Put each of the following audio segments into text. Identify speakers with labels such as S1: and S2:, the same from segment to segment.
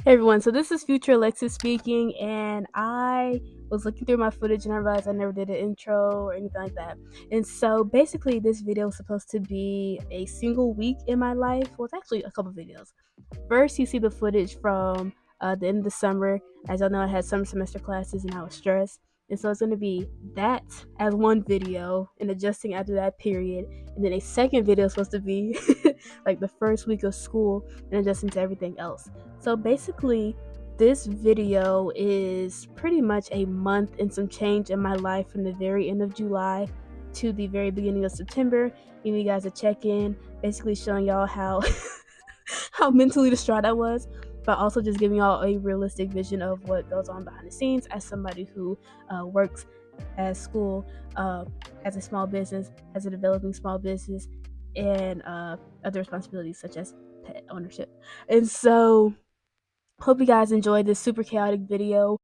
S1: Hey everyone, so this is future Alexis speaking, and I was looking through my footage and I realized I never did an intro or anything like that. And so basically, this video was supposed to be a single week in my life. Well, it's actually a couple videos. First, you see the footage from the end of the summer. As y'all know, I had summer semester classes and I was stressed. And so it's going to be that as one video and adjusting after that period. And then a second video is supposed to be like the first week of school and adjusting to everything else. So basically, this video is pretty much a month and some change in my life from the very end of July to the very beginning of September. Giving you guys a check-in, basically showing y'all how how mentally distraught I was, but also just giving y'all a realistic vision of what goes on behind the scenes as somebody who works at school, has a small business, has a developing small business, and other responsibilities such as pet ownership. And so hope you guys enjoyed this super chaotic video.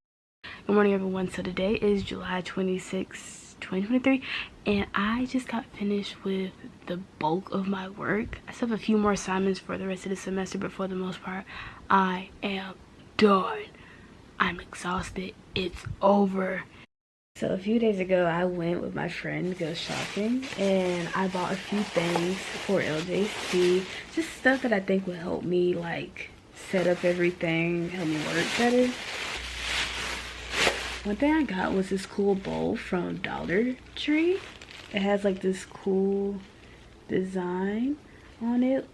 S1: Good morning, everyone. So today is July 26th, 2023, and I just got finished with the bulk of my work. I still have a few more assignments for the rest of the semester, but for the most part, I am done. I'm exhausted. It's over. So a few days ago, I went with my friend to go shopping, and I bought a few things for LJC, just stuff that I think would help me like set up everything, help me work better. One thing I got was this cool bowl from Dollar Tree. It has like this cool design on it,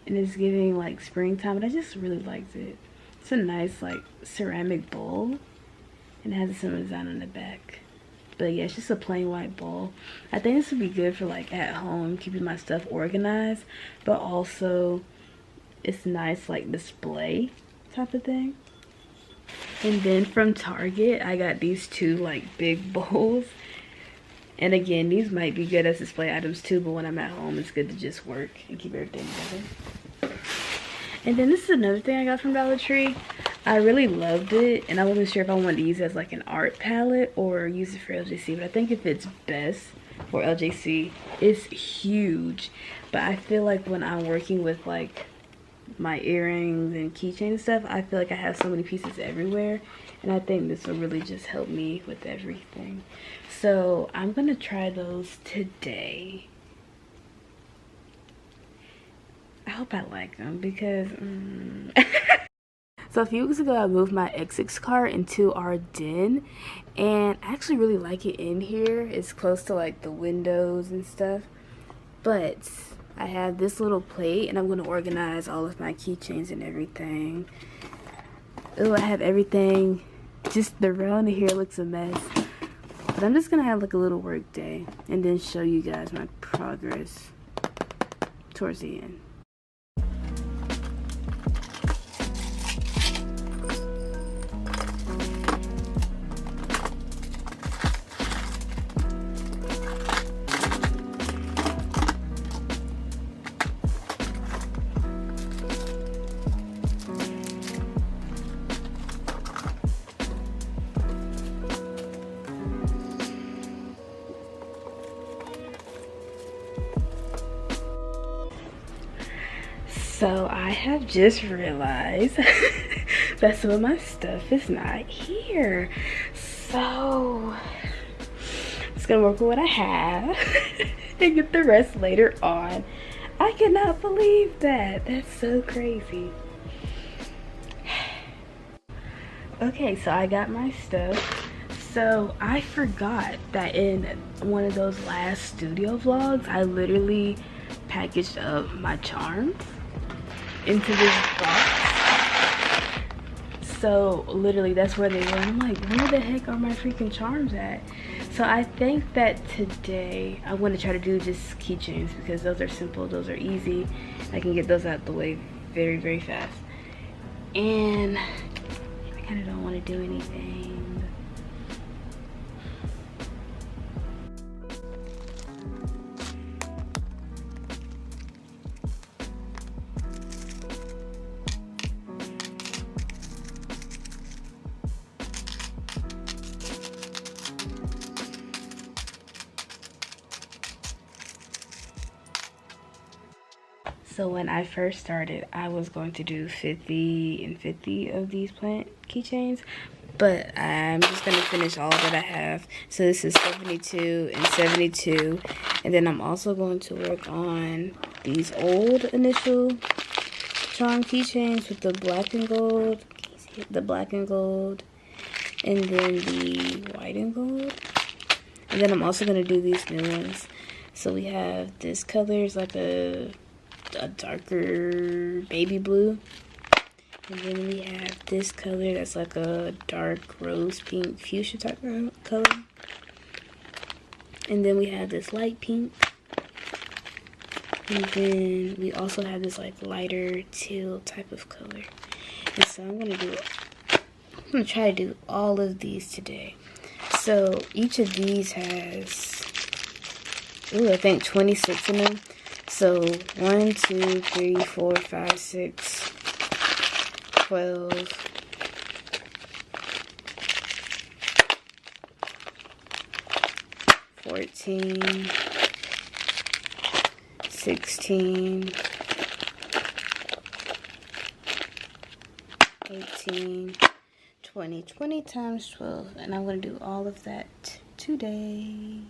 S1: and it's giving like springtime, and I just really liked it. It's a nice like ceramic bowl, and it has a similar design on the back. But yeah, it's just a plain white bowl. I think this would be good for like at home, keeping my stuff organized, but also it's nice like display type of thing. And then from Target, I got these two like big bowls. And again, these might be good as display items too, but when I'm at home, it's good to just work and keep everything together. And then this is another thing I got from Dollar Tree. I really loved it, and I wasn't sure if I wanted to use it as like an art palette or use it for LJC, but I think if it's best for LJC, it's huge. But I feel like when I'm working with like my earrings and keychain and stuff, I feel like I have so many pieces everywhere, and I think this will really just help me with everything. So I'm gonna try those today. I hope I like them because So a few weeks ago, I moved my X6 car into our den, and I actually really like it in here. It's close to like the windows and stuff, but I have this little plate, and I'm going to organize all of my keychains and everything. Oh, I have everything. Just the round here looks a mess. But I'm just going to have like a little work day and then show you guys my progress towards the end. So I have just realized that some of my stuff is not here. So I'm just gonna work with what I have and get the rest later on. I cannot believe that. That's so crazy. Okay, so I got my stuff. So I forgot that in one of those last studio vlogs, I literally packaged up my charms into this box. So literally that's where they were. I'm like, where the heck are my freaking charms at? So I think that today I want to try to do just keychains because those are simple, those are easy. I can get those out the way very, very fast. And I kind of don't want to do anything. So when I first started, I was going to do 50 and 50 of these plant keychains, but I'm just going to finish all that I have. So this is 72 and 72, and then I'm also going to work on these old initial charm keychains with the black and gold, and then the white and gold. And then I'm also going to do these new ones. So we have this color is like a darker baby blue. And then we have this color that's like a dark rose pink fuchsia type color. And then we have this light pink. And then we also have this like lighter teal type of color. And so I'm gonna try to do all of these today. So each of these has, I think 26 in them. So 1, 2, 3, 4, 5, 6, 12, 14, 16, 18, 20 times 12, and I'm going to do all of that today.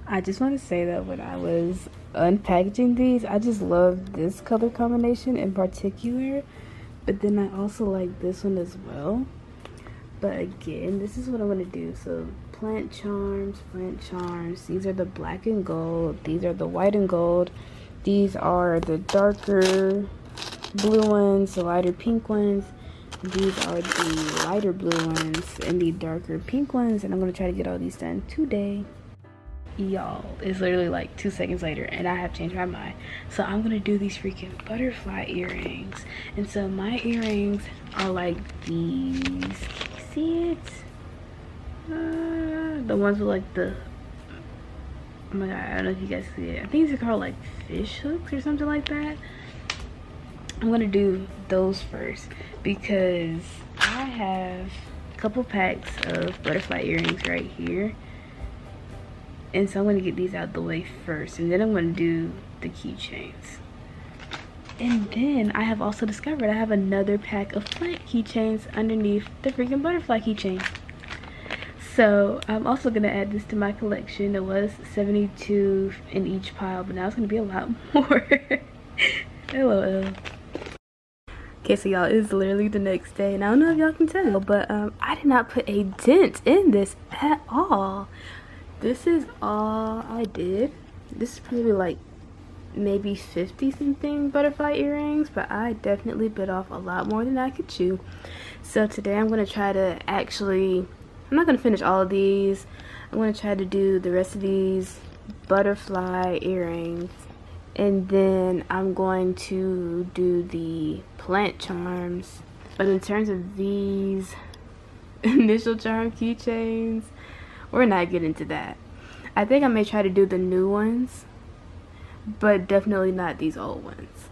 S1: I just want to say that when I was unpackaging these, I just love this color combination in particular, but then I also like this one as well. But again, this is what I'm going to do. So plant charms. These are the black and gold. These are the white and gold. These are the darker blue ones, the lighter pink ones. These are the lighter blue ones and the darker pink ones. And I'm going to try to get all these done today. Y'all, it's literally like 2 seconds later and I have changed my mind. So I'm gonna do these freaking butterfly earrings. And so my earrings are like these. Can you see it? The ones with like the, oh my god, I don't know if you guys see it. I think these are called like fish hooks or something like that. I'm gonna do those first because I have a couple packs of butterfly earrings right here. And so I'm going to get these out the way first. And then I'm going to do the keychains. And then I have also discovered I have another pack of plant keychains underneath the freaking butterfly keychain. So I'm also gonna add this to my collection. It was 72 in each pile, but now it's gonna be a lot more. LOL. Okay, so y'all, it's literally the next day, and I don't know if y'all can tell, but I did not put a dent in this at all. This is all I did. This is probably like maybe 50 something butterfly earrings, but I definitely bit off a lot more than I could chew. So today I'm gonna try to I'm not gonna finish all of these. I'm gonna try to do the rest of these butterfly earrings, and then I'm going to do the plant charms. But in terms of these initial charm keychains, we're not getting into that. I think I may try to do the new ones, but definitely not these old ones.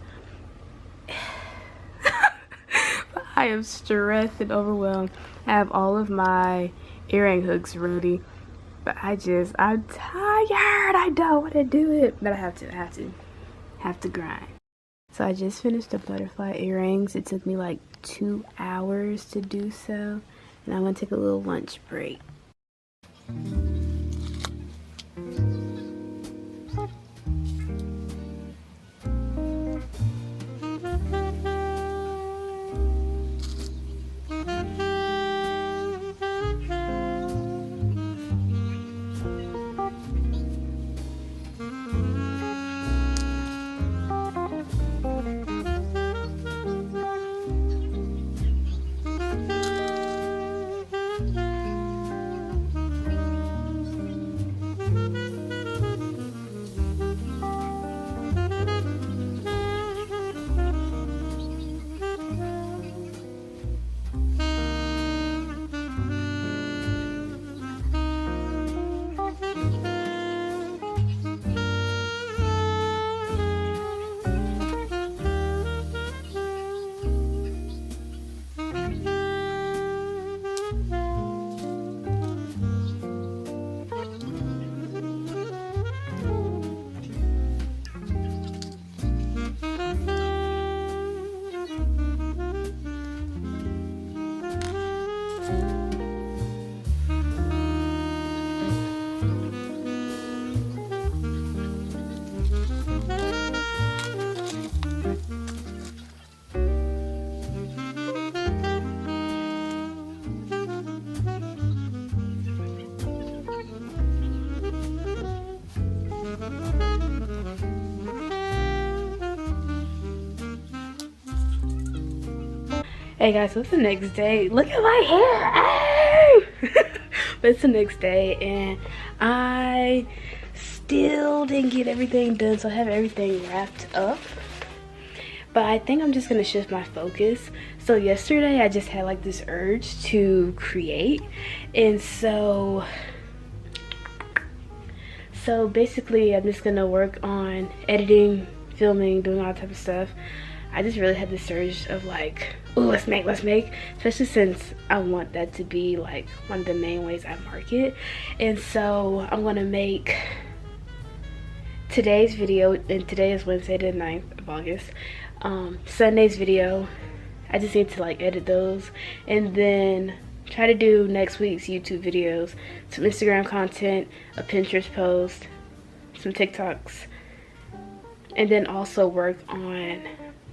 S1: I am stressed and overwhelmed. I have all of my earring hooks ready, but I'm tired. I don't want to do it, but I have to grind. So I just finished the butterfly earrings. It took me like 2 hours to do so, and I'm gonna take a little lunch break. Hey guys, so it's the next day. Look at my hair! But it's the next day, and I still didn't get everything done, so I have everything wrapped up. But I think I'm just gonna shift my focus. So yesterday I just had like this urge to create, and so basically I'm just gonna work on editing, filming, doing all that type of stuff. I just really had this surge of like, ooh, let's make, especially since I want that to be like one of the main ways I market. And so I'm gonna make today's video, and today is Wednesday the 9th of August. Sunday's video, I just need to like edit those, and then try to do next week's YouTube videos, some Instagram content, a Pinterest post, some TikToks, and then also work on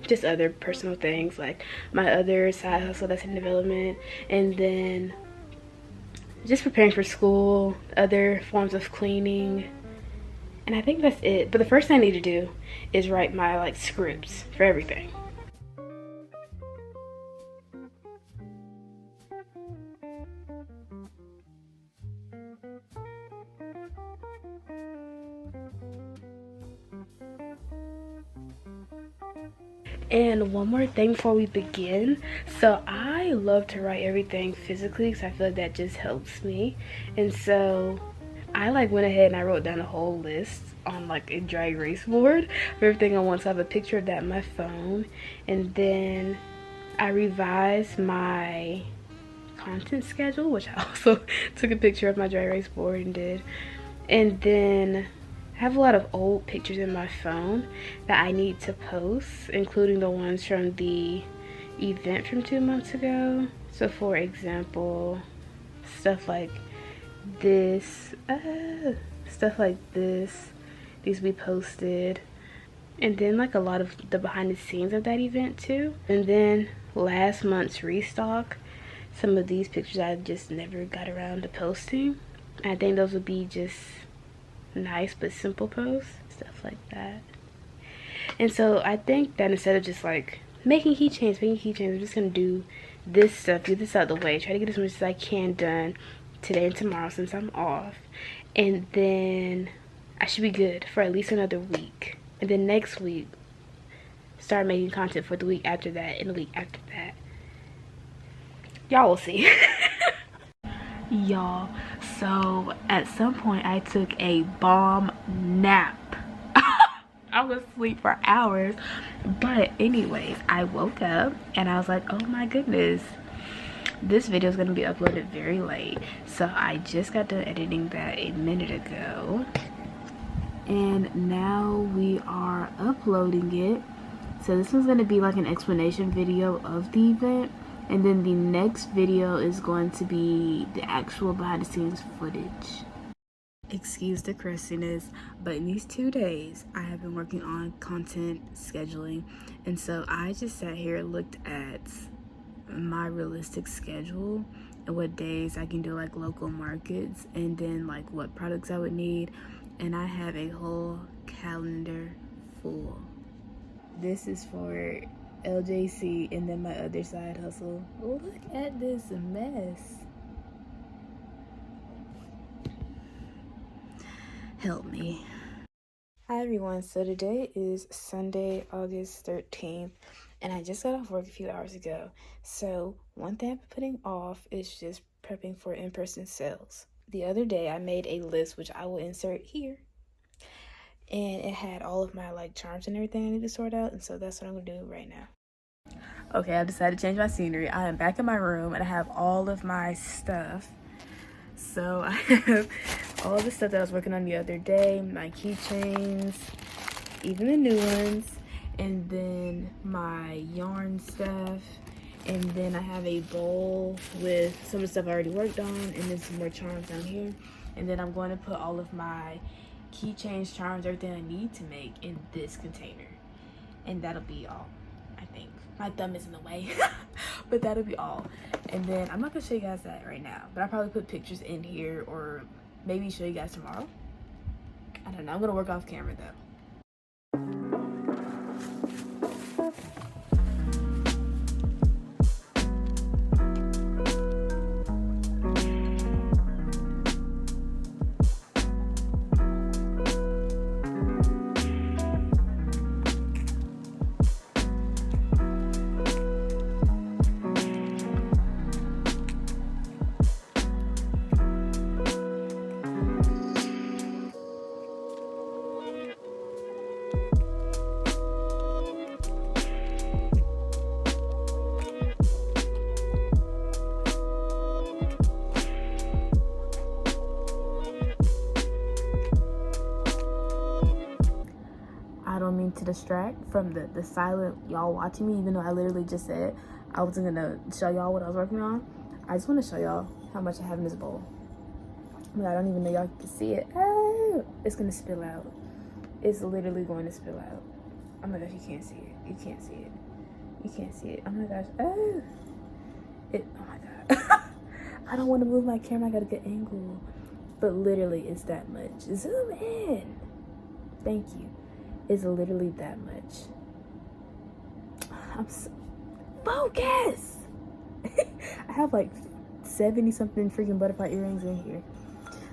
S1: just other personal things like my other side hustle that's in development, and then just preparing for school, other forms of cleaning, and I think that's it. But the first thing I need to do is write my like scripts for everything. And one more thing before we begin. So I love to write everything physically because I feel like that just helps me. And so I like went ahead and I wrote down a whole list on like a dry erase board of everything I want. So I have a picture of that on my phone. And then I revised my content schedule, which I also took a picture of my dry erase board and did. And then I have a lot of old pictures in my phone that I need to post, including the ones from the event from 2 months ago. So for example, stuff like this, stuff like this. These we posted. And then like a lot of the behind the scenes of that event too. And then last month's restock, some of these pictures I just never got around to posting. I think those would be just nice but simple posts, stuff like that. And so I think that instead of just like making keychains, I'm just gonna do this stuff, get this out of the way, try to get as much as I can done today and tomorrow since I'm off. And then I should be good for at least another week. And then next week, start making content for the week after that and the week after that. Y'all will see. Y'all, so at some point I took a bomb nap. I was asleep for hours. But anyways, I woke up and I was like, oh my goodness, this video is going to be uploaded very late. So I just got done editing that a minute ago. And now we are uploading it. So this one's going to be like an explanation video of the event, and then the next video is going to be the actual behind the scenes footage. Excuse the crustiness, but in these 2 days I have been working on content scheduling, and so I just sat here and looked at my realistic schedule and what days I can do like local markets, and then like what products I would need. And I have a whole calendar full. This is for LJC, and then my other side hustle. Look at this mess. Help me. Hi everyone, so today is Sunday, August 13th, and I just got off work a few hours ago. So one thing I've been putting off is just prepping for in-person sales. The other day I made a list, which I will insert here, and it had all of my like charms and everything I need to sort out, and so that's what I'm gonna do right now. Okay, I decided to change my scenery. I am back in my room and I have all of my stuff. So I have all the stuff that I was working on the other day, my keychains, even the new ones, and then my yarn stuff. And then I have a bowl with some of the stuff I already worked on, and then some more charms down here. And then I'm going to put all of my keychains, charms, everything I need to make in this container. And that'll be all, I think. My thumb is in the way, but that'll be all. And then I'm not gonna show you guys that right now, but I'll probably put pictures in here or maybe show you guys tomorrow. I don't know, I'm gonna work off camera though. I don't mean to distract from the silent y'all watching me, even though I literally just said I wasn't gonna show y'all what I was working on. I just want to show y'all how much I have in this bowl. But I don't even know y'all can see it. Oh, it's gonna spill out. It's literally going to spill out. Oh my gosh, you can't see it. You can't see it. You can't see it. Oh my gosh. Oh, oh my god. I don't want to move my camera. I got a good angle. But literally, it's that much. Zoom in. Thank you. It's literally that much. Focus! I have like 70 something freaking butterfly earrings in here.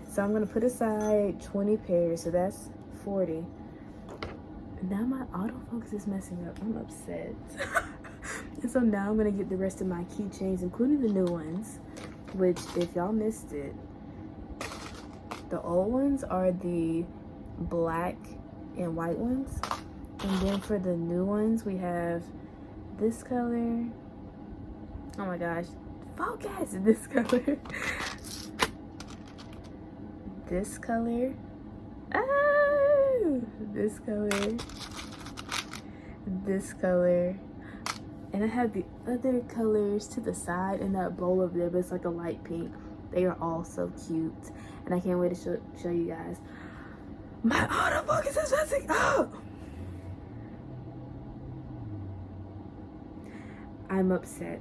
S1: So I'm gonna put aside 20 pairs, so that's 40. Now my autofocus is messing up. I'm upset. And so now I'm gonna get the rest of my keychains, including the new ones, which if y'all missed it, the old ones are the black and white ones, and then for the new ones we have this color. Oh my gosh, focus! This color, this color, oh, this color, this color, and I have the other colors to the side in that bowl over there, but it's like a light pink. They are all so cute, and I can't wait to show you guys. My autofocus is messing up. I'm upset.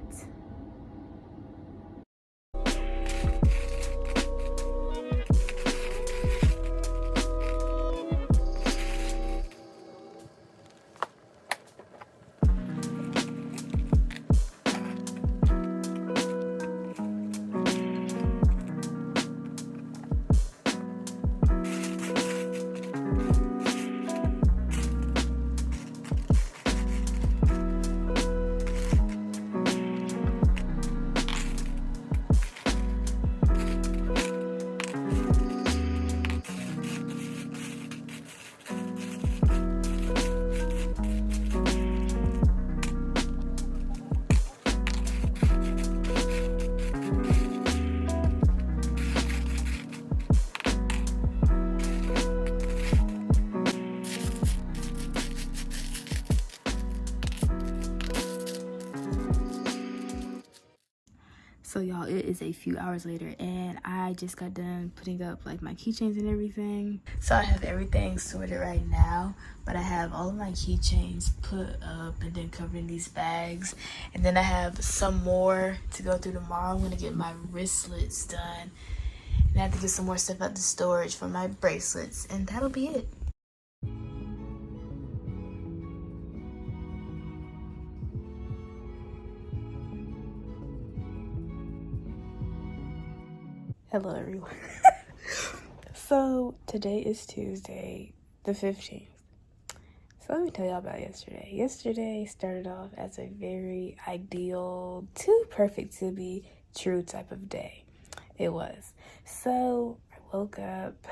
S1: So y'all, it is a few hours later and I just got done putting up like my keychains and everything. So I have everything sorted right now, but I have all of my keychains put up and then covered in these bags. And then I have some more to go through tomorrow. I'm gonna get my wristlets done. And I have to get some more stuff out the storage for my bracelets, and that'll be it. Hello everyone. So today is Tuesday the 15th. So let me tell y'all about yesterday. Yesterday started off as a very ideal, too perfect to be true type of day. It was. So I woke up,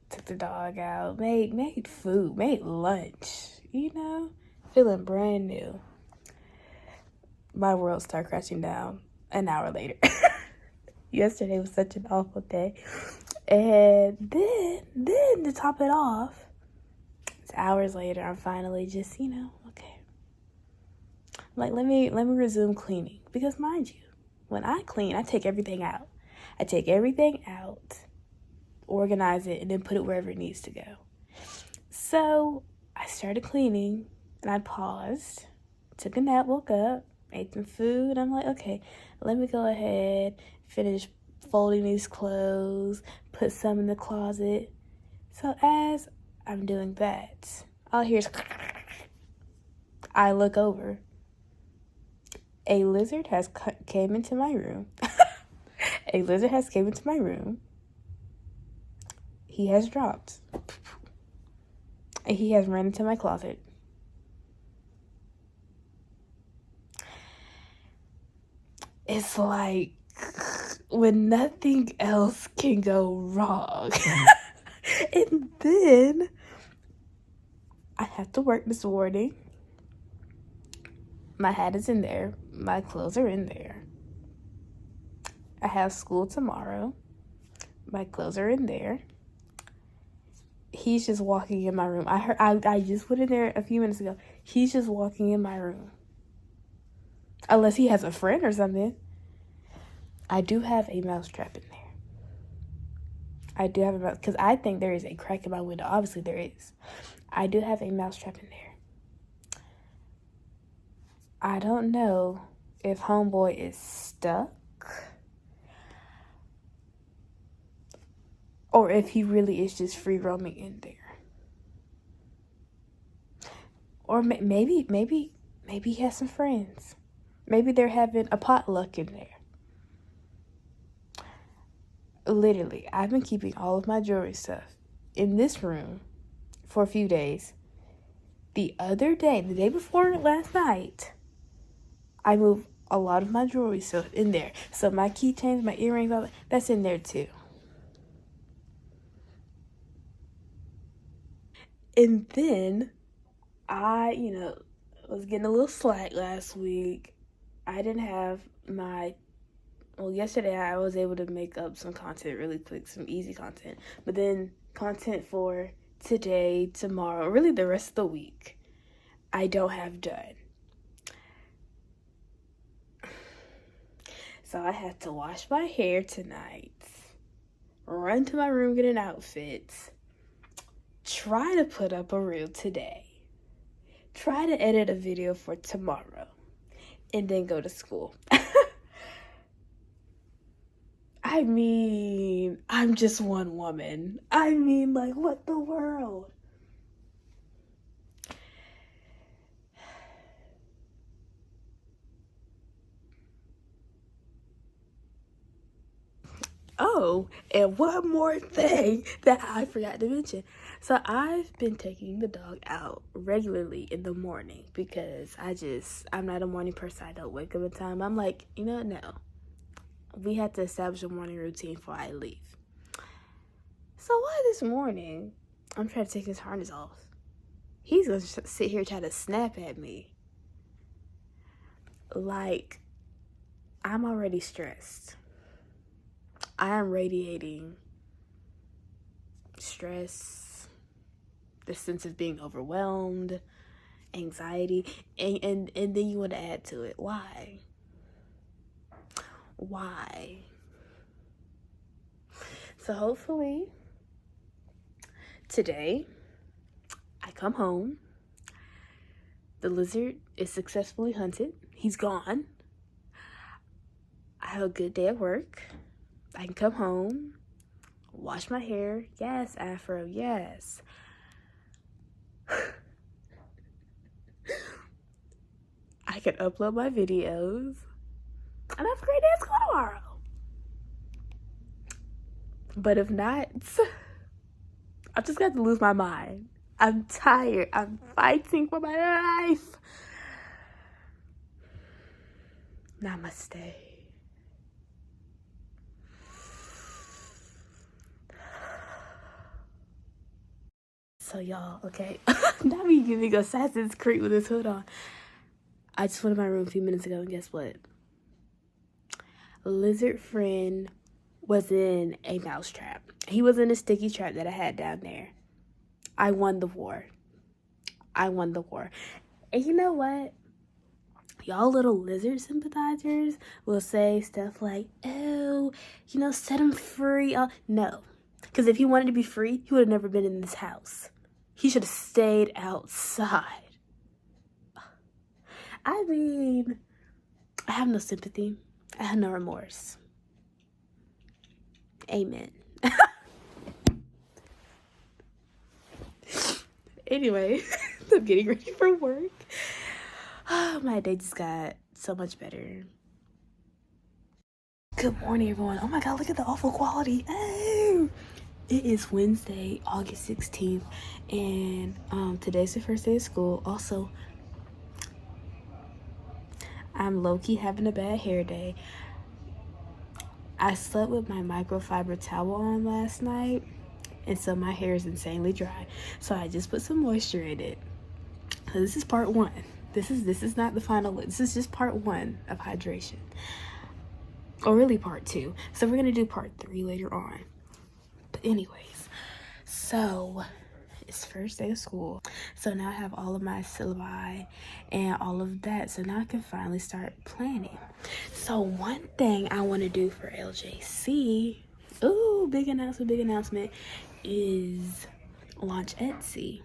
S1: took the dog out, made food, made lunch, feeling brand new. My world started crashing down an hour later. Yesterday was such an awful day. And then to top it off, it's hours later, I'm finally just, okay. Like, let me resume cleaning. Because mind you, when I clean, I take everything out. Organize it, and then put it wherever it needs to go. So I started cleaning, and I paused, took a nap, woke up, ate some food. I'm like, okay, let me go ahead, finish folding these clothes, put some in the closet. So as I'm doing that, all I hear is I look over. A lizard has came into my room. He has dropped. And he has ran into my closet. It's like when nothing else can go wrong. And then I have to work this morning. My hat is in there. My clothes are in there. I have school tomorrow. My clothes are in there. He's just walking in my room. I just put in there a few minutes ago. He's just walking in my room. Unless he has a friend or something. I do have a mouse trap in there. Because I think there is a crack in my window. Obviously there is. I do have a mouse trap in there. I don't know if homeboy is stuck or if he really is just free roaming in there. Or maybe he has some friends. Maybe they're having a potluck in there. Literally, I've been keeping all of my jewelry stuff in this room for a few days. The other day, the day before last night, I moved a lot of my jewelry stuff in there. So my keychains, my earrings, all that's in there too. And then I, was getting a little slack last week. I didn't have yesterday I was able to make up some content really quick, some easy content. But then content for today, tomorrow, really the rest of the week, I don't have done. So I had to wash my hair tonight, run to my room, get an outfit, try to put up a reel today, try to edit a video for tomorrow, and then go to school. I mean, I'm just one woman. I mean, like, what the world? Oh, and one more thing that I forgot to mention. So I've been taking the dog out regularly in the morning because I'm not a morning person. I don't wake up in time. I'm like, no. We have to establish a morning routine before I leave. So why this morning I'm trying to take his harness off? He's going to sit here trying to snap at me. Like, I'm already stressed. I am radiating stress, the sense of being overwhelmed, anxiety, and then you want to add to it. Why? So hopefully today I come home, the lizard is successfully hunted, he's gone, I have a good day at work, I can come home, wash my hair, yes, afro, yes. I can upload my videos, and I have a great day at school tomorrow. But if not, I just got to lose my mind. I'm tired. I'm fighting for my life. Namaste. So y'all, okay, not me giving Assassin's Creed with this hood on. I just went in my room a few minutes ago, and guess what? Lizard friend was in a mouse trap. He was in a sticky trap that I had down there. I won the war. And you know what? Y'all little lizard sympathizers will say stuff like, oh, set him free. No. Because if he wanted to be free, he would have never been in this house. He should have stayed outside. I mean, I have no sympathy. I have no remorse. Amen. Anyway, I'm getting ready for work. Oh, my day just got so much better. Good morning, everyone. Oh my God, look at the awful quality. Oh, it is Wednesday, August 16th, and today's the first day of school. Also, I'm low-key having a bad hair day. I slept with my microfiber towel on last night, and so my hair is insanely dry. So I just put some moisture in it. So this is part one. This is not the final look. This is just part one of hydration. Or really part two. So we're gonna do part three later on. But anyways, so it's first day of school. So now I have all of my syllabi and all of that. So now I can finally start planning. So one thing I want to do for LJC, ooh, big announcement, is launch Etsy.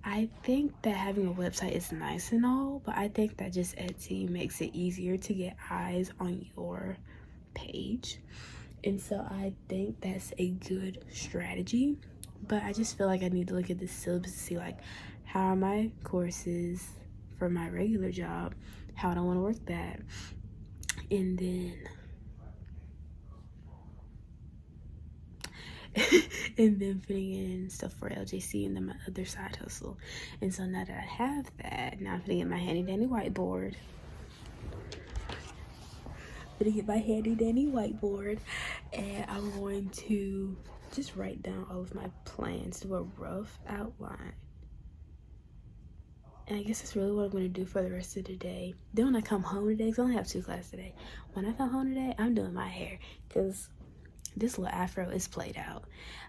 S1: I think that having a website is nice and all, but I think that just Etsy makes it easier to get eyes on your page. And so I think that's a good strategy. But I just feel like I need to look at the syllabus to see, like, how are my courses for my regular job? How do I want to work that? And then putting in stuff for LJC and then my other side hustle. And so now that I have that, now I'm gonna get my handy dandy whiteboard. And I'm going to just write down all of my plans, do a rough outline. And I guess that's really what I'm going to do for the rest of the day. Then when I come home today, because I only have 2 classes today, when I come home today, I'm doing my hair, because this little afro is played out.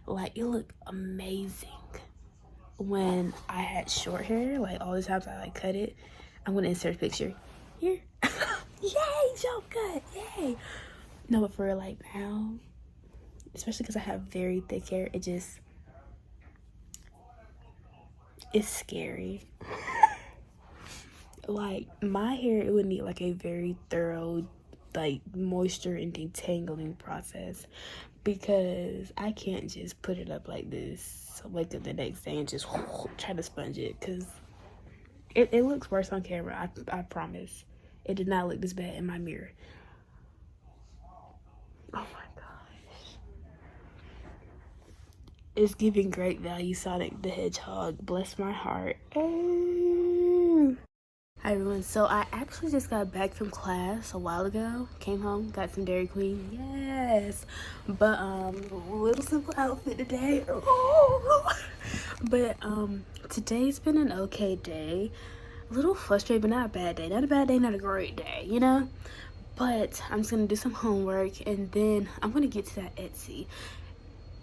S1: Like, it looked amazing when I had short hair. Like, all the times I, cut it. I'm going to insert a picture here. Yay, jump cut, yay. No, but for real, like now, especially because I have very thick hair, it's scary. Like my hair, it would need like a very thorough like moisture and detangling process, because I can't just put it up like this, wake up the next day and just try to sponge it, because it looks worse on camera. I promise. It did not look this bad in my mirror. Oh my gosh. It's giving great value Sonic the Hedgehog. Bless my heart. Oh. Hi everyone, so I actually just got back from class a while ago. Came home, got some Dairy Queen, yes. But little simple outfit today. But today's been an okay day. A little frustrated, but not a bad day. Not a bad day, not a great day, you know? But I'm just gonna do some homework and then I'm gonna get to that Etsy.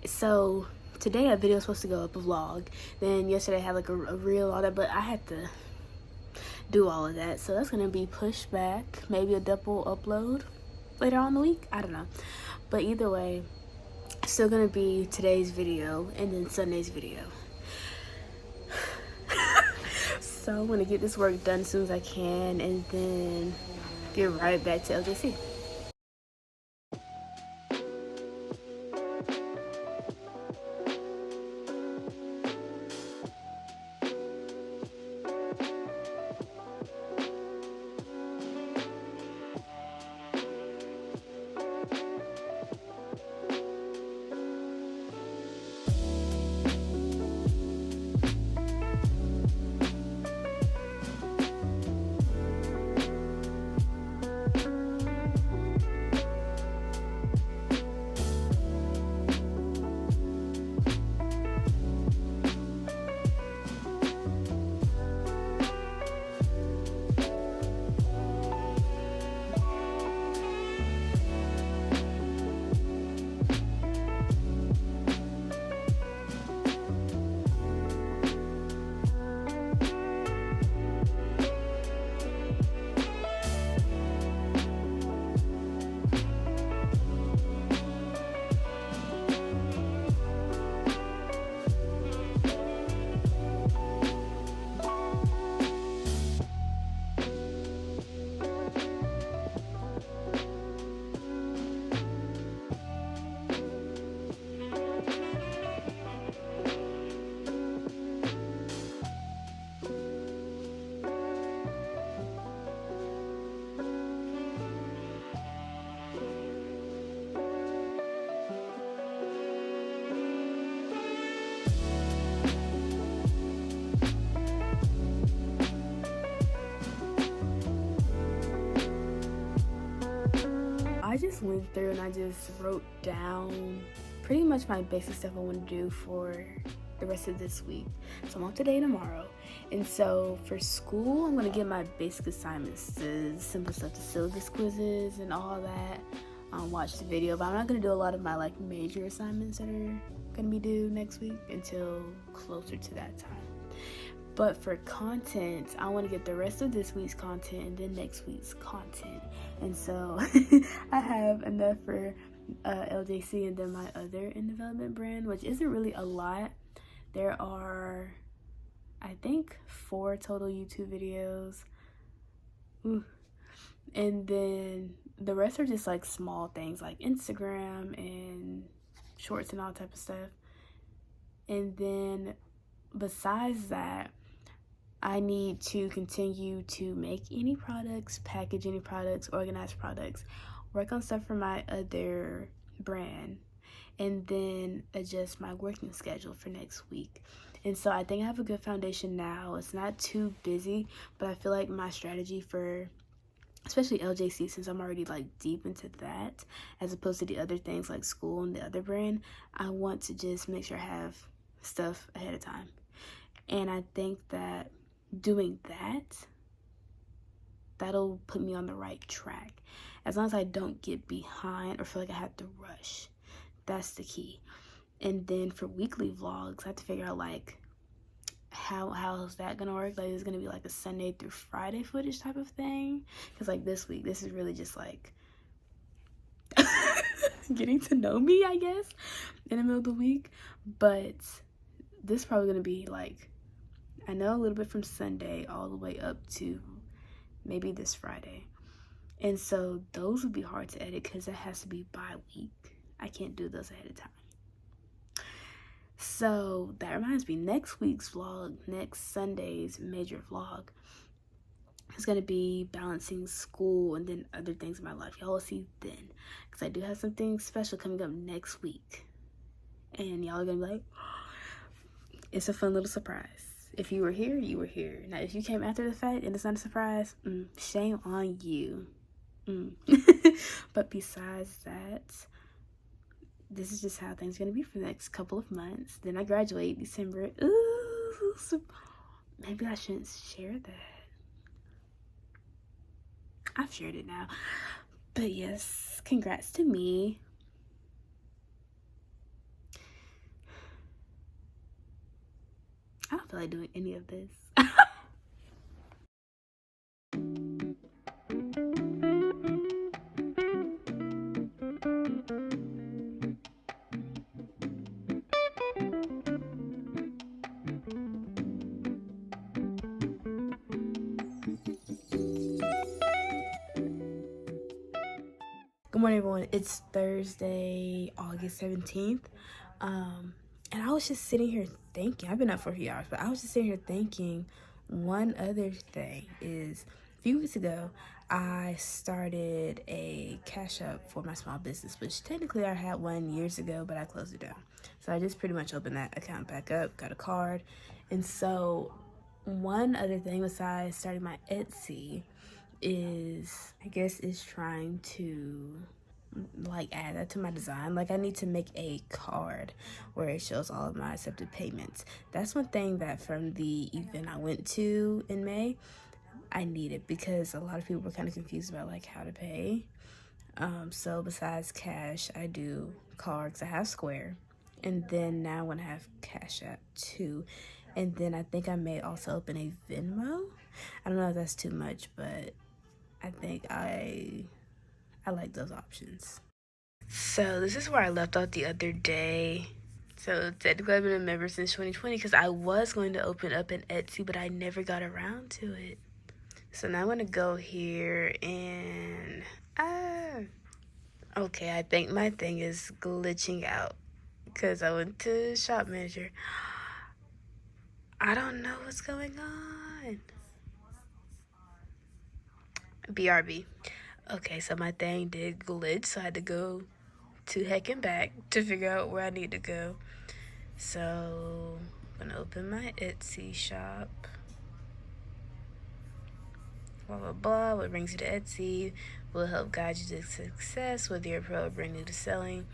S1: So today a video was supposed to go up, a vlog. Then yesterday I had like a reel, all that, but I had to do all of that, so that's gonna be pushed back, maybe a double upload later on in the week, I don't know. But either way, still gonna be today's video and then Sunday's video. So I'm gonna get this work done as soon as I can and then get right back to LJC. I just went through and I just wrote down pretty much my basic stuff I want to do for the rest of this week. So I'm off today and tomorrow. And so for school, I'm going to get my basic assignments, the simple stuff, the syllabus quizzes and all that. Watch the video, but I'm not going to do a lot of my like major assignments that are going to be due next week until closer to that time. But for content, I want to get the rest of this week's content and then next week's content. And so I have enough for LJC and then my other in development brand, which isn't really a lot. There are, I think, 4 total YouTube videos. Ooh. And then the rest are just like small things like Instagram and shorts and all type of stuff. And then besides that, I need to continue to make any products, package any products, organize products, work on stuff for my other brand, and then adjust my working schedule for next week. And so I think I have a good foundation now. It's not too busy, but I feel like my strategy for especially LJC, since I'm already like deep into that, as opposed to the other things like school and the other brand, I want to just make sure I have stuff ahead of time. And I think that doing that, that'll put me on the right track. As long as I don't get behind or feel like I have to rush. That's the key. And then for weekly vlogs, I have to figure out like how is that gonna work? Like, is it gonna be like a Sunday through Friday footage type of thing? Because like this week, this is really just like getting to know me, I guess, in the middle of the week. But this is probably gonna be like, I know a little bit from Sunday all the way up to maybe this Friday. And so those would be hard to edit because that has to be by week. I can't do those ahead of time. So that reminds me, next week's vlog, next Sunday's major vlog, is going to be balancing school and then other things in my life. Y'all will see then, because I do have something special coming up next week. And y'all are going to be like, it's a fun little surprise. If you were here, you were here. Now, if you came after the fact and it's not a surprise, shame on you. But besides that, this is just how things are going to be for the next couple of months. Then I graduate December. Ooh, so maybe I shouldn't share that. I've shared it now. But yes, congrats to me. I don't feel like doing any of this. Good morning, everyone. It's Thursday, August 17th. And I was just sitting here thinking, I've been up for a few hours, but I was just sitting here thinking one other thing is a few weeks ago, I started a Cash App for my small business, which technically I had one years ago, but I closed it down. So I just pretty much opened that account back up, got a card. And so one other thing besides starting my Etsy is, I guess, is trying to like add that to my design. Like I need to make a card where it shows all of my accepted payments. That's one thing that from the event I went to in May, I needed, because a lot of people were kind of confused about like how to pay. So besides cash, I do cards. I have Square, and then now I want to have Cash App too. And then I think I may also open a Venmo. I don't know if that's too much, but I think I like those options. So this is where I left off the other day. So technically I've been a member since 2020 because I was going to open up an Etsy, but I never got around to it. So now I'm going to go here and... okay, I think my thing is glitching out because I went to Shop Manager. I don't know what's going on. BRB. Okay, so my thing did glitch, so I had to go to heck and back to figure out where I need to go. So I'm gonna open my Etsy shop. Blah blah blah. What brings you to Etsy will help guide you to success, whether you're a pro or brand new to selling.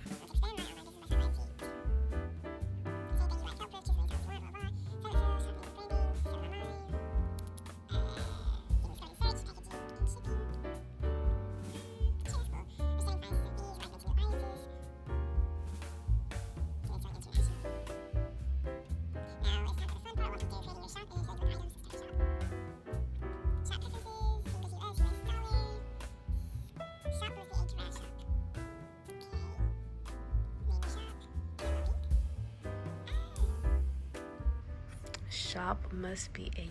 S1: Shop must be a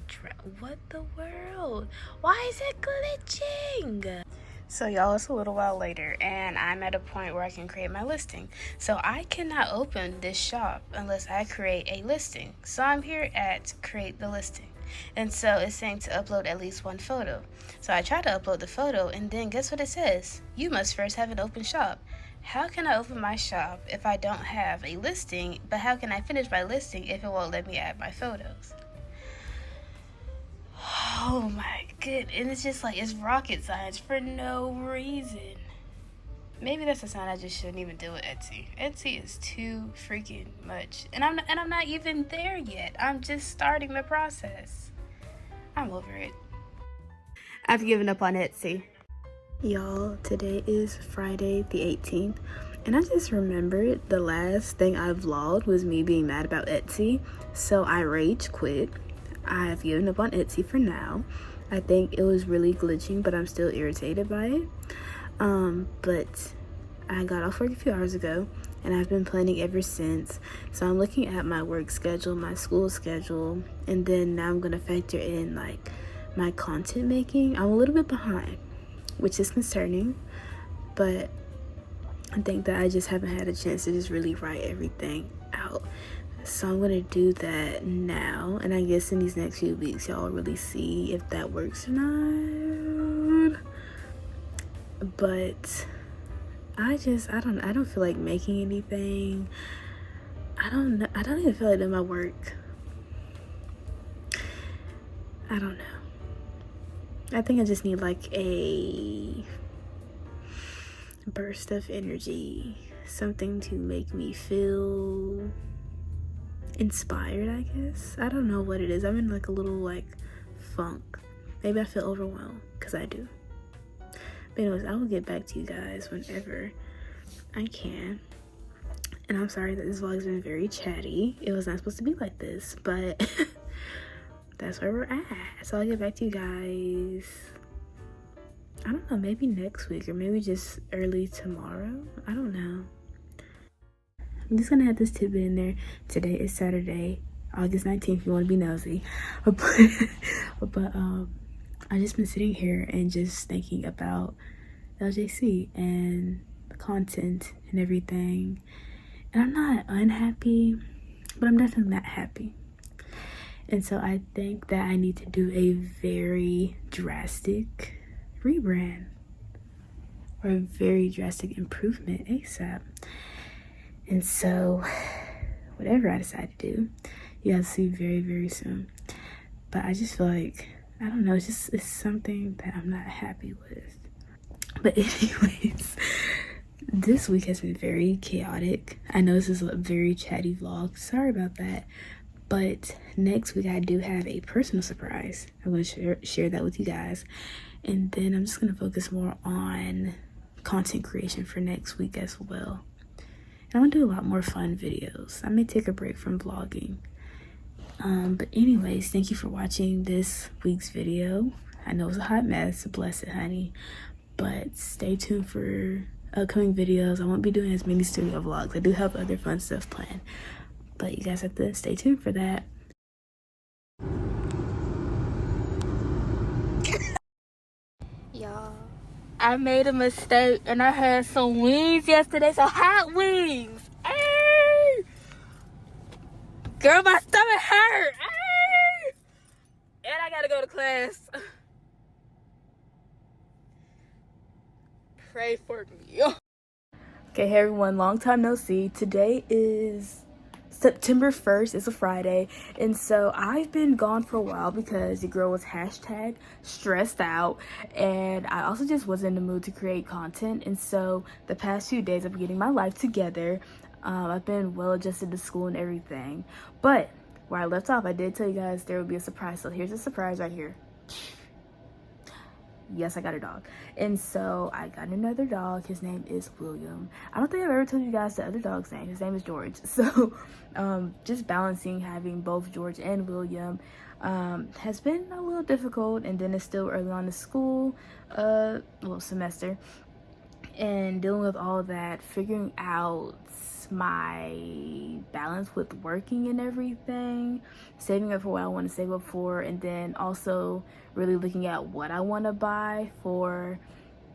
S1: what the world? Why is it glitching? So y'all, it's a little while later and I'm at a point where I can create my listing. So I cannot open this shop unless I create a listing. So I'm here at create the listing. And so it's saying to upload at least one photo. So I try to upload the photo and then guess what it says? You must first have an open shop. How can I open my shop if I don't have a listing? But how can I finish my listing if it won't let me add my photos? Oh my goodness. And it's just like, it's rocket science for no reason. Maybe that's a sign I just shouldn't even deal with Etsy. Etsy is too freaking much. And I'm not even there yet. I'm just starting the process. I'm over it. I've given up on Etsy. Y'all, today is Friday the 18th, and I just remembered the last thing I vlogged was me being mad about Etsy, so I rage quit. I have given up on Etsy for now. I think it was really glitching, but I'm still irritated by it. But I got off work a few hours ago, and I've been planning ever since. So I'm looking at my work schedule, my school schedule, and then now I'm gonna factor in like my content making. I'm a little bit behind, which is concerning, but I think that I just haven't had a chance to just really write everything out. So I'm gonna do that now, and I guess in these next few weeks y'all will really see if that works or not. But I don't feel like making anything. I don't even feel like doing my work. I don't know. I think I just need like a burst of energy, something to make me feel inspired, I guess. I don't know what it is. I'm in like a little like funk. Maybe I feel overwhelmed, because I do. But anyways, I will get back to you guys whenever I can. And I'm sorry that this vlog's been very chatty. It was not supposed to be like this, but that's where we're at. So I'll get back to you guys, I don't know, maybe next week or maybe just early tomorrow. I don't know. I'm just gonna have this tidbit in there. Today is Saturday, August 19th, if you want to be nosy. But I've just been sitting here and just thinking about LJC and content and everything. And I'm not unhappy, but I'm definitely not happy. And so I think that I need to do a very drastic rebrand or a very drastic improvement ASAP. And so whatever I decide to do, you guys see very, very soon. But I just feel like, I don't know, it's something that I'm not happy with. But anyways, this week has been very chaotic. I know this is a very chatty vlog. Sorry about that. But next week I do have a personal surprise. I'm going to share that with you guys. And then I'm just going to focus more on content creation for next week as well. And I'm going to do a lot more fun videos. I may take a break from vlogging. But anyways, thank you for watching this week's video. I know it's a hot mess. Bless it, honey. But stay tuned for upcoming videos. I won't be doing as many studio vlogs. I do have other fun stuff planned. But you guys have to stay tuned for that. Y'all, I made a mistake and I had some wings yesterday, some hot wings. Ay! Girl, my stomach hurt. Ay! And I gotta go to class. Pray for me. Okay, hey everyone, long time no see. Today is September 1st. It's a Friday, and so I've been gone for a while because your girl was hashtag stressed out, and I also just wasn't in the mood to create content. And so the past few days I've been getting my life together. I've been well adjusted to school and everything, but where I left off, I did tell you guys there would be a surprise. So here's a surprise right here. Yes, I got a dog. And so I got another dog. His name is William. I don't think I've ever told you guys the other dog's name. His name is George. So just balancing having both George and William has been a little difficult. And then it's still early on in school, semester. And dealing with all that, figuring out my balance with working and everything, saving up for what I want to save up for, and then also really looking at what I want to buy for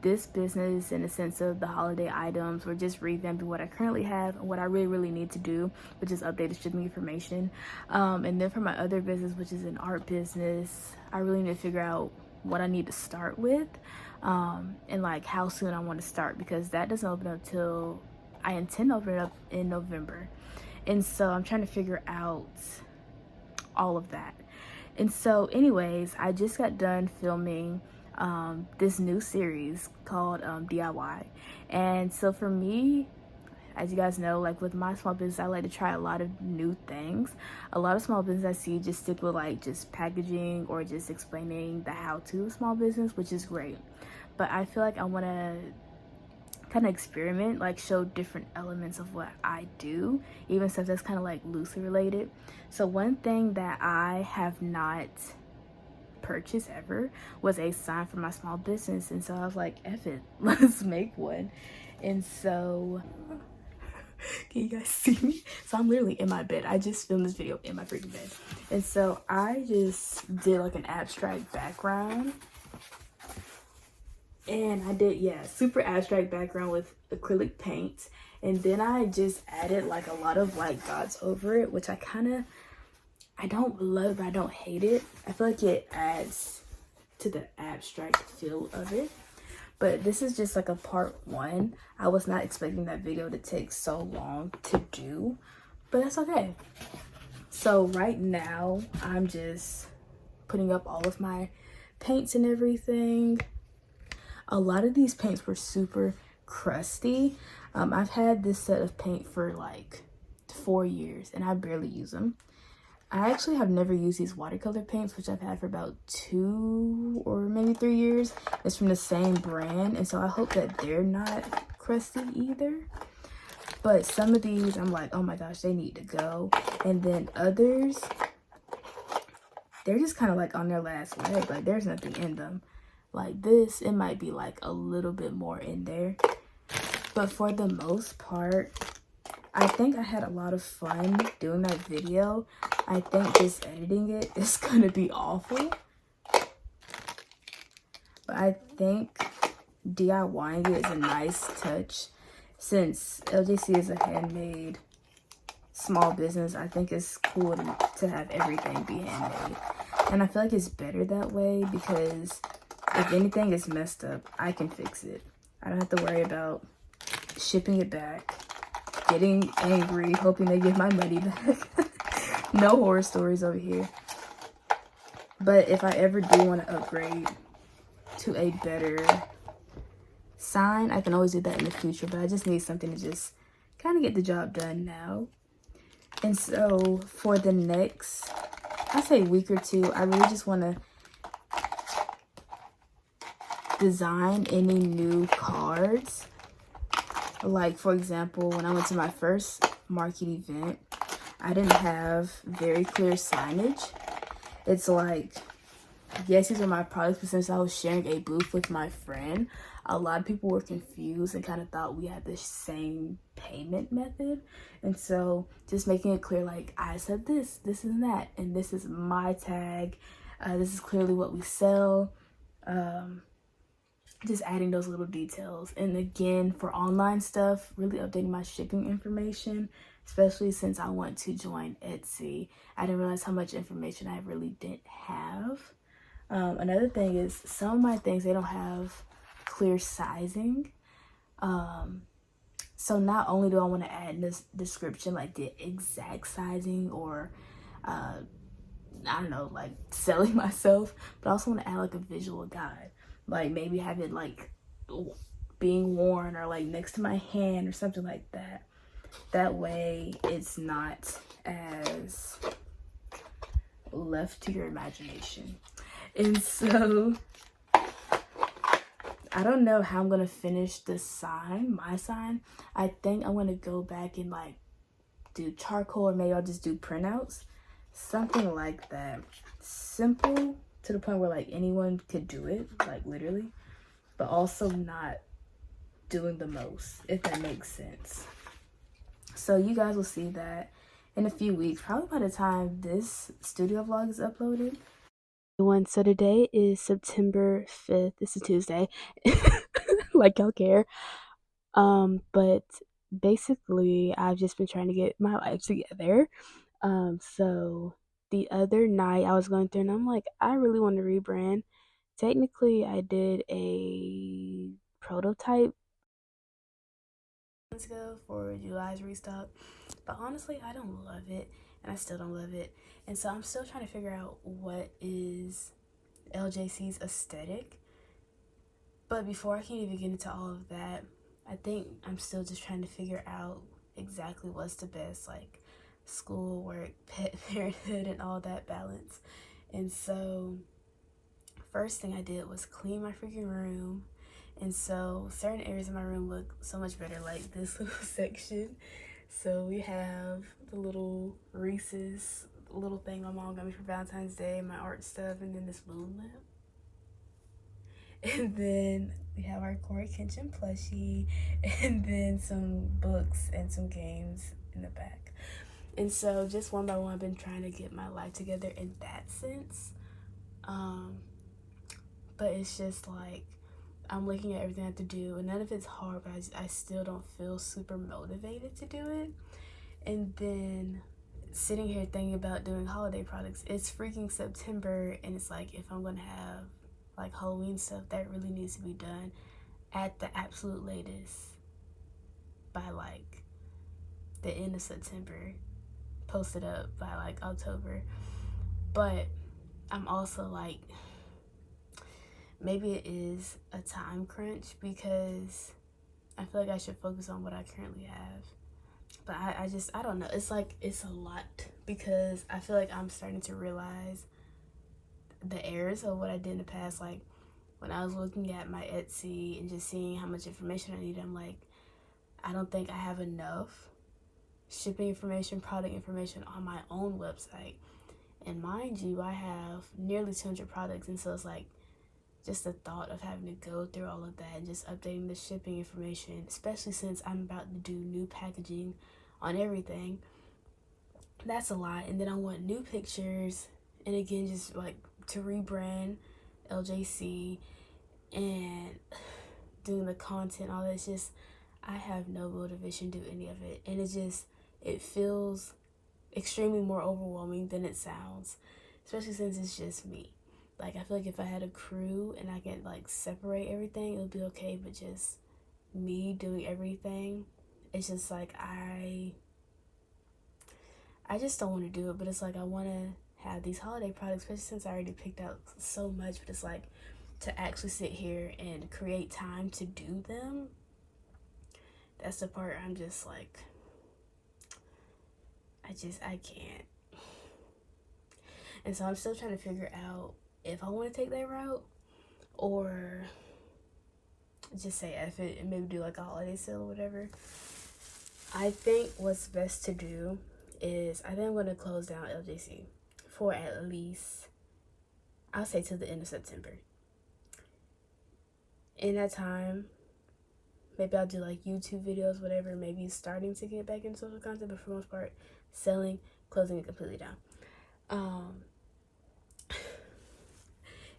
S1: this business in the sense of the holiday items, or just revamping what I currently have and what I really need to do, which is update the shipping information. And then for my other business, which is an art business, I really need to figure out what I need to start with, and like how soon I want to start, because that doesn't open up till I intend to open it up in November. And so I'm trying to figure out all of that. And so anyways, I just got done filming this new series called DIY. And so for me, as you guys know, like with my small business, I like to try a lot of new things. A lot of small business I see just stick with like just packaging or just explaining the how-to of small business, which is great. But I feel like I want to kind of experiment, like show different elements of what I do, even stuff that's kind of like loosely related. So one thing that I have not purchased ever was a sign for my small business, and so I was like, F it, let's make one. And so can you guys see me? So I'm literally in my bed. I just filmed this video in my freaking bed. And so I just did like an abstract background. And I did, yeah, super abstract background with acrylic paint. And then I just added like a lot of white dots over it, which I don't love, but I don't hate it. I feel like it adds to the abstract feel of it. But this is just like a part one. I was not expecting that video to take so long to do, but that's okay. So right now I'm just putting up all of my paints and everything. A lot of these paints were super crusty. I've had this set of paint for like 4 years and I barely use them. I actually have never used these watercolor paints, which I've had for about 2 or maybe 3 years. It's from the same brand, and so I hope that they're not crusty either. But some of these, I'm like, oh my gosh, they need to go. And then others, they're just kind of like on their last leg. Like, there's nothing in them. Like this, it might be like a little bit more in there. But for the most part, I think I had a lot of fun doing that video. I think just editing it is gonna be awful. But I think DIYing it is a nice touch. Since LJC is a handmade small business, I think it's cool to have everything be handmade. And I feel like it's better that way because if anything is messed up, I can fix it. I don't have to worry about shipping it back, getting angry, hoping they give my money back. No horror stories over here. But if I ever do want to upgrade to a better sign, I can always do that in the future, but I just need something to just kind of get the job done now. And so for the next, I say week or two, I really just want to design any new cards. Like, for example, when I went to my first market event, I didn't have very clear signage. It's like, yes, these are my products, but since I was sharing a booth with my friend, a lot of people were confused and kind of thought we had the same payment method. And so just making it clear, like, I said this and that, and this is my tag. This is clearly what we sell. Just adding those little details. And again, for online stuff, really updating my shipping information, especially since I want to join Etsy. I didn't realize how much information I really didn't have. Another thing is some of my things, they don't have clear sizing. So not only do I want to add in this description like the exact sizing or I don't know, like selling myself, but I also want to add like a visual guide. Like maybe have it like being worn or like next to my hand or something like that. That way it's not as left to your imagination. And so I don't know how I'm gonna finish the sign, my sign. I think I'm gonna go back and like do charcoal, or maybe I'll just do printouts, something like that. Simple to the point where like anyone could do it, like literally, but also not doing the most, if that makes sense. So you guys will see that in a few weeks, probably by the time this studio vlog is uploaded. So today is September 5th. This is Tuesday. Like y'all care. But basically I've just been trying to get my life together. So the other night I was going through and I'm like, I really want to rebrand. Technically I did a prototype months ago for July's restock, but honestly I don't love it, and I still don't love it. And so I'm still trying to figure out what is LJC's aesthetic. But before I can even get into all of that, I think I'm still just trying to figure out exactly what's the best, like school, work, pet, parenthood, and all that balance. And so first thing I did was clean my freaking room. And so certain areas of my room look so much better, like this little section. So we have the little Reese's little thing my mom got me for Valentine's Day, my art stuff, and then this moon lamp. And then we have our Corey Kenshin plushie, and then some books and some games in the back. And so just one by one, I've been trying to get my life together in that sense. But it's just like I'm looking at everything I have to do, and none of it's hard, but I still don't feel super motivated to do it. And then sitting here thinking about doing holiday products, it's freaking September, and it's like if I'm gonna have like Halloween stuff, that really needs to be done at the absolute latest by like the end of September, posted up by like October. But I'm also like, maybe it is a time crunch because I feel like I should focus on what I currently have. But I don't know. It's like, it's a lot because I feel like I'm starting to realize the errors of what I did in the past. Like when I was looking at my Etsy and just seeing how much information I need, I'm like, I don't think I have enough shipping information, product information on my own website. And mind you, I have nearly 200 products, and so it's like just the thought of having to go through all of that and just updating the shipping information, especially since I'm about to do new packaging on everything, that's a lot. And then I want new pictures, and again, just like to rebrand LJC and doing the content, all that. Just I have no motivation to do any of it, and it feels extremely more overwhelming than it sounds, especially since it's just me. Like I feel like if I had a crew and I could like separate everything, it would be okay, but just me doing everything, it's just like I just don't want to do it. But it's like I want to have these holiday products, especially since I already picked out so much, but it's like to actually sit here and create time to do them, that's the part I'm just like, I can't. And so I'm still trying to figure out if I want to take that route or just say F it and maybe do like a holiday sale or whatever. I think what's best to do is I think I'm going to close down LJC for at least, I'll say till the end of September. In that time, maybe I'll do like YouTube videos, whatever, maybe starting to get back into social content, but for the most part, selling, closing it completely down.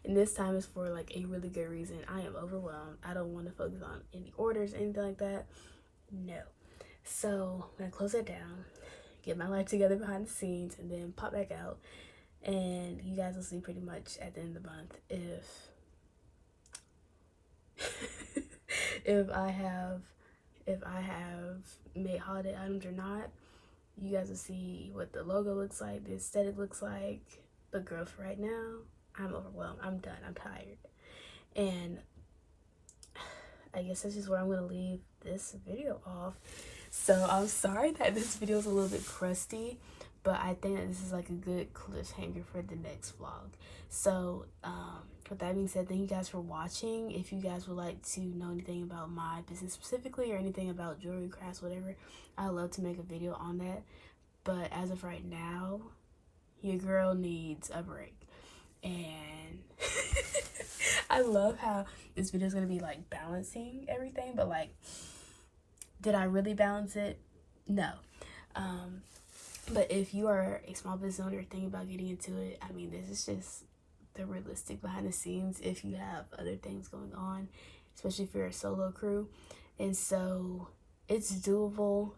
S1: And this time is for like a really good reason. I am overwhelmed. I don't want to focus on any orders, anything like that. No. So I'm gonna close it down, get my life together behind the scenes, and then pop back out. And you guys will see pretty much at the end of the month if I have made holiday items or not. You guys will see what the logo looks like, the aesthetic looks like. But girl, for right now, I'm overwhelmed. I'm done. I'm tired. And I guess that's just where I'm going to leave this video off. So I'm sorry that this video is a little bit crusty, but I think that this is like a good cliffhanger for the next vlog. So with that being said, thank you guys for watching. If you guys would like to know anything about my business specifically or anything about jewelry, crafts, whatever, I'd love to make a video on that. But as of right now, your girl needs a break. And I love how this video is going to be like balancing everything, but like, did I really balance it? No. But if you are a small business owner thinking about getting into it, I mean, this is just the realistic behind the scenes if you have other things going on, especially if you're a solo crew. And so it's doable,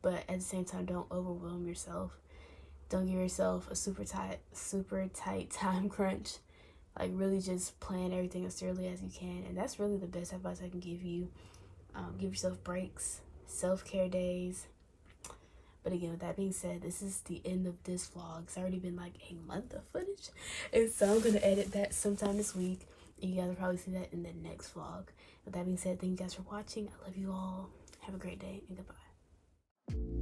S1: but at the same time, don't overwhelm yourself. Don't give yourself a super tight time crunch. Like really just plan everything as thoroughly as you can. And that's really the best advice I can give you. Give yourself breaks, self-care days. But again, with that being said, this is the end of this vlog. It's already been like a month of footage. And so I'm going to edit that sometime this week. And you guys will probably see that in the next vlog. With that being said, thank you guys for watching. I love you all. Have a great day and goodbye.